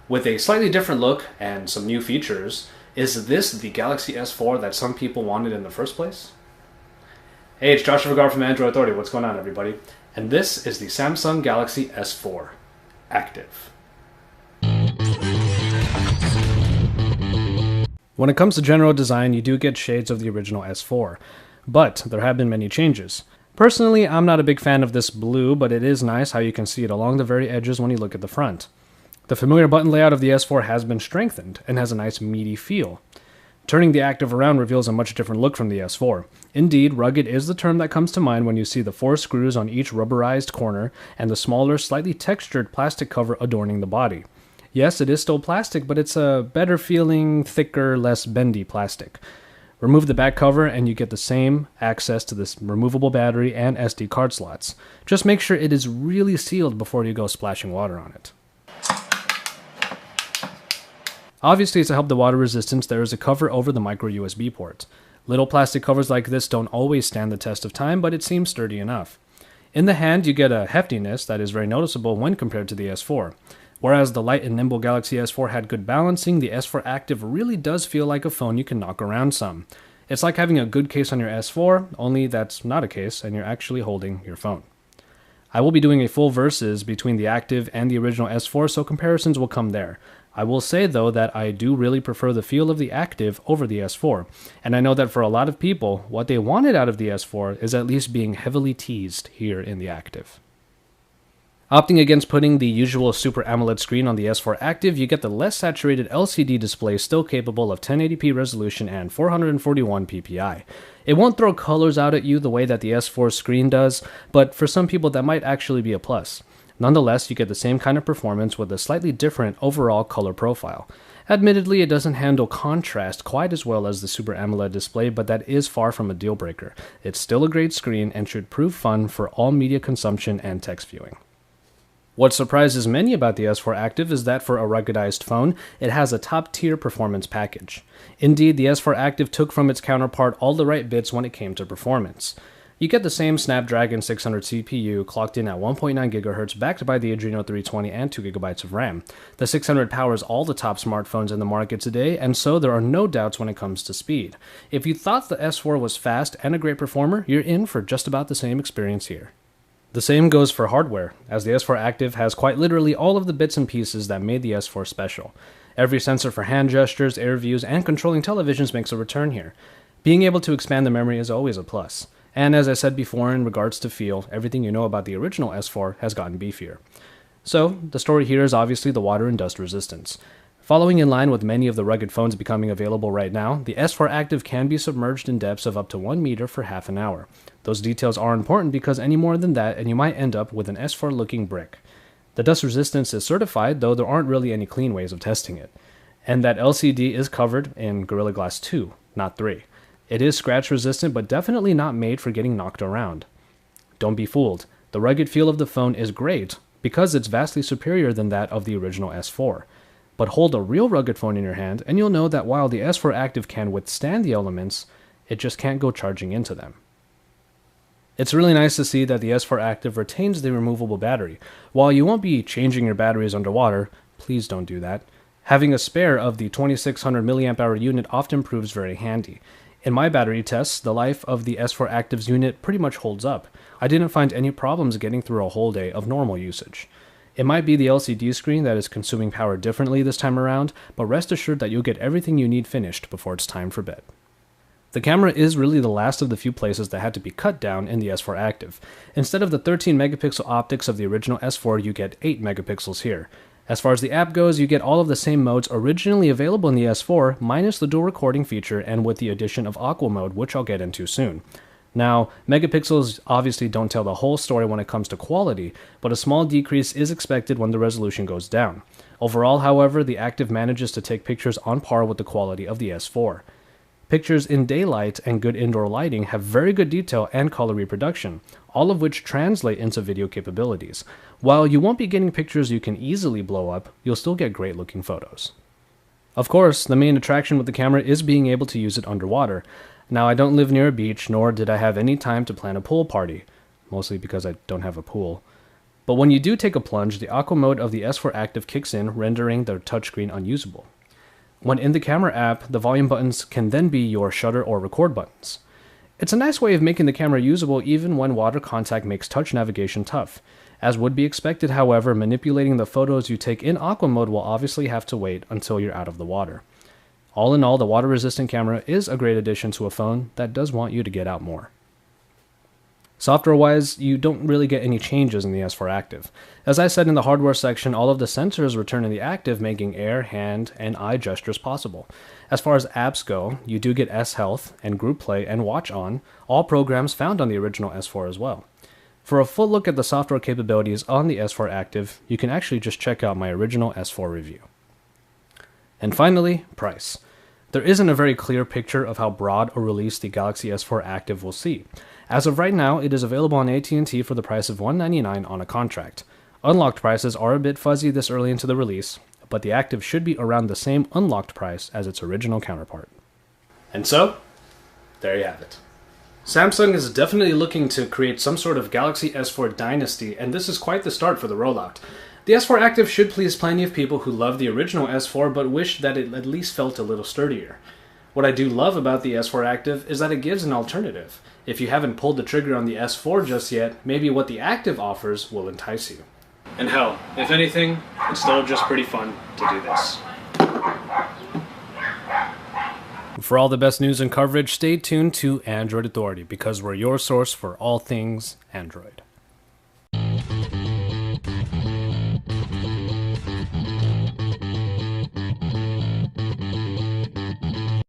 With a slightly different look and some new features, is this the Galaxy S4 that some people wanted in the first place? Hey, it's Joshua Vergara from Android Authority. What's going on, everybody? And this is the Samsung Galaxy S4 Active. When it comes to general design, you do get shades of the original S4, but there have been many changes. Personally, I'm not a big fan of this blue, but it is nice how you can see it along the very edges when you look at the front. The familiar button layout of the S4 has been strengthened and has a nice meaty feel. Turning the Active around reveals a much different look from the S4. Indeed, rugged is the term that comes to mind when you see the 4 screws on each rubberized corner and the smaller, slightly textured plastic cover adorning the body. Yes, it is still plastic, but it's a better feeling, thicker, less bendy plastic. Remove the back cover and you get the same access to this removable battery and SD card slots. Just make sure it is really sealed before you go splashing water on it. Obviously, to help the water resistance, there is a cover over the micro USB port. Little plastic covers like this don't always stand the test of time, but it seems sturdy enough. In the hand, you get a heftiness that is very noticeable when compared to the S4. Whereas the light and nimble Galaxy S4 had good balancing, the S4 Active really does feel like a phone you can knock around some. It's like having a good case on your S4, only that's not a case and you're actually holding your phone. I will be doing a full versus between the Active and the original S4, so comparisons will come there. I will say, though, that I do really prefer the feel of the Active over the S4, and I know that for a lot of people, what they wanted out of the S4 is at least being heavily teased here in the Active. Opting against putting the usual Super AMOLED screen on the S4 Active, you get the less saturated LCD display still capable of 1080p resolution and 441 ppi. It won't throw colors out at you the way that the S4 screen does, but for some people that might actually be a plus. Nonetheless, you get the same kind of performance with a slightly different overall color profile. Admittedly, it doesn't handle contrast quite as well as the Super AMOLED display, but that is far from a deal breaker. It's still a great screen and should prove fun for all media consumption and text viewing. What surprises many about the S4 Active is that for a ruggedized phone, it has a top-tier performance package. Indeed, the S4 Active took from its counterpart all the right bits when it came to performance. You get the same Snapdragon 600 CPU clocked in at 1.9 GHz backed by the Adreno 320 and 2 GB of RAM. The 600 powers all the top smartphones in the market today, and so there are no doubts when it comes to speed. If you thought the S4 was fast and a great performer, you're in for just about the same experience here. The same goes for hardware, as the S4 Active has quite literally all of the bits and pieces that made the S4 special. Every sensor for hand gestures, air views, and controlling televisions makes a return here. Being able to expand the memory is always a plus. And as I said before in regards to feel, everything you know about the original S4 has gotten beefier. So, the story here is obviously the water and dust resistance. Following in line with many of the rugged phones becoming available right now, the S4 Active can be submerged in depths of up to 1 meter for half an hour. Those details are important because any more than that and you might end up with an S4 looking brick. The dust resistance is certified, though there aren't really any clean ways of testing it. And that LCD is covered in Gorilla Glass 2, not 3. It is scratch resistant, but definitely not made for getting knocked around. Don't be fooled. The rugged feel of the phone is great because it's vastly superior than that of the original S4. But hold a real rugged phone in your hand and you'll know that while the S4 Active can withstand the elements, it just can't go charging into them. It's really nice to see that the S4 Active retains the removable battery. While you won't be changing your batteries underwater, please don't do that. Having a spare of the 2600 mAh unit often proves very handy. In my battery tests, the life of the S4 Active's unit pretty much holds up. I didn't find any problems getting through a whole day of normal usage. It might be the LCD screen that is consuming power differently this time around, but rest assured that you'll get everything you need finished before it's time for bed. The camera is really the last of the few places that had to be cut down in the S4 Active. Instead of the 13 megapixel optics of the original S4, you get 8 megapixels here. As far as the app goes, you get all of the same modes originally available in the S4, minus the dual recording feature and with the addition of Aqua mode, which I'll get into soon. Now, megapixels obviously don't tell the whole story when it comes to quality, but a small decrease is expected when the resolution goes down. Overall, however, the Active manages to take pictures on par with the quality of the S4. Pictures in daylight and good indoor lighting have very good detail and color reproduction, all of which translate into video capabilities. While you won't be getting pictures you can easily blow up, you'll still get great looking photos. Of course, the main attraction with the camera is being able to use it underwater. Now, I don't live near a beach, nor did I have any time to plan a pool party, mostly because I don't have a pool. But when you do take a plunge, the aqua mode of the S4 Active kicks in, rendering the touchscreen unusable. When in the camera app, the volume buttons can then be your shutter or record buttons. It's a nice way of making the camera usable even when water contact makes touch navigation tough. As would be expected, however, manipulating the photos you take in aqua mode will obviously have to wait until you're out of the water. All in all, the water-resistant camera is a great addition to a phone that does want you to get out more. Software-wise, you don't really get any changes in the S4 Active. As I said in the hardware section, all of the sensors return in the Active, making air, hand, and eye gestures possible. As far as apps go, you do get S Health and Group Play and Watch On, all programs found on the original S4 as well. For a full look at the software capabilities on the S4 Active, you can actually just check out my original S4 review. And finally, price. There isn't a very clear picture of how broad a release the Galaxy S4 Active will see. As of right now, it is available on AT&T for the price of $199 on a contract. Unlocked prices are a bit fuzzy this early into the release, but the Active should be around the same unlocked price as its original counterpart. And so, there you have it. Samsung is definitely looking to create some sort of Galaxy S4 dynasty, and this is quite the start for the rollout. The S4 Active should please plenty of people who love the original S4 but wish that it at least felt a little sturdier. What I do love about the S4 Active is that it gives an alternative. If you haven't pulled the trigger on the S4 just yet, maybe what the Active offers will entice you. And hell, if anything, it's still just pretty fun to do this. For all the best news and coverage, stay tuned to Android Authority, because we're your source for all things Android.